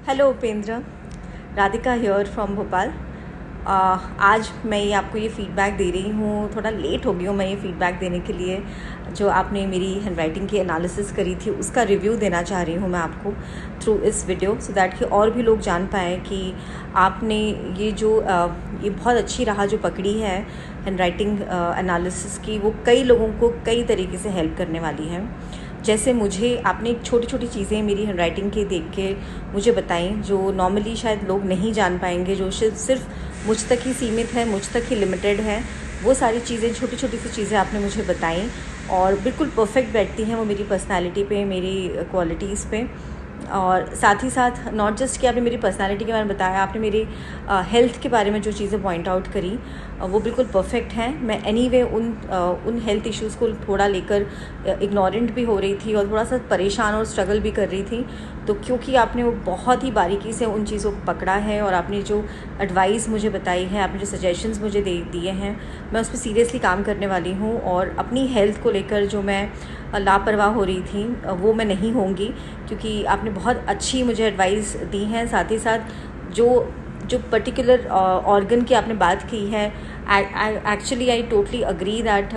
Hello Upendra, Radhika here from Bhopal. आज मैं ये आपको ये फ़ीडबैक दे रही हूँ। थोड़ा लेट हो गई हूँ मैं ये फ़ीडबैक देने के लिए। जो आपने मेरी हैंडराइटिंग की एनालिसिस करी थी उसका रिव्यू देना चाह रही हूँ मैं आपको थ्रू इस वीडियो, सो दैट कि और भी लोग जान पाएँ कि आपने ये जो ये बहुत अच्छी राह जो पकड़ी है हैंडराइटिंग एनालिसिस की, वो कई लोगों को कई तरीके से हेल्प करने वाली है। जैसे मुझे आपने छोटी छोटी चीज़ें मेरी हैंडराइटिंग के देख के मुझे बताई, जो नॉर्मली शायद लोग नहीं जान पाएंगे, जो सिर्फ मुझ तक ही सीमित है, मुझ तक ही लिमिटेड है। वो सारी चीज़ें, छोटी छोटी सी चीज़ें आपने मुझे बताई और बिल्कुल परफेक्ट बैठती हैं वो मेरी पर्सनालिटी पे, मेरी क्वालिटीज़ पे। और साथ ही साथ नॉट जस्ट कि आपने मेरी पर्सनालिटी के बारे में बताया, आपने मेरी हेल्थ के बारे में जो चीज़ें पॉइंट आउट करी वो बिल्कुल परफेक्ट हैं। मैं एनीवे उन हेल्थ इश्यूज़ को थोड़ा लेकर इग्नोरेंट भी हो रही थी और थोड़ा सा परेशान और स्ट्रगल भी कर रही थी। तो क्योंकि आपने वो बहुत ही बारीकी से उन चीज़ों को पकड़ा है और आपने जो एडवाइस मुझे बताई है, आपने जो सजेशंस मुझे दिए हैं, मैं उस पर सीरियसली काम करने वाली हूँ। और अपनी हेल्थ को लेकर जो मैं लापरवाह हो रही थी वो मैं नहीं होंगी, क्योंकि आपने बहुत अच्छी मुझे एडवाइस दी हैं। साथ ही साथ जो जो पर्टिकुलर ऑर्गन की आपने बात की है, actually I totally agree that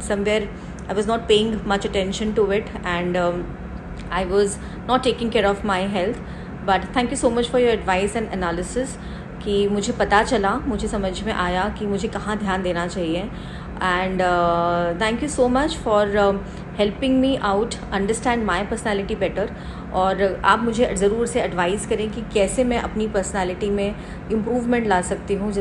somewhere I was not paying much attention to it and I was not taking care of my health. But thank you so much for your advice and analysis कि मुझे पता चला, मुझे समझ में आया कि मुझे कहाँ ध्यान देना चाहिए। And thank you so much for helping me out understand my personality better. और आप मुझे ज़रूर से एडवाइस करें कि कैसे मैं अपनी पर्सनैलिटी में इम्प्रूवमेंट ला सकती हूँ।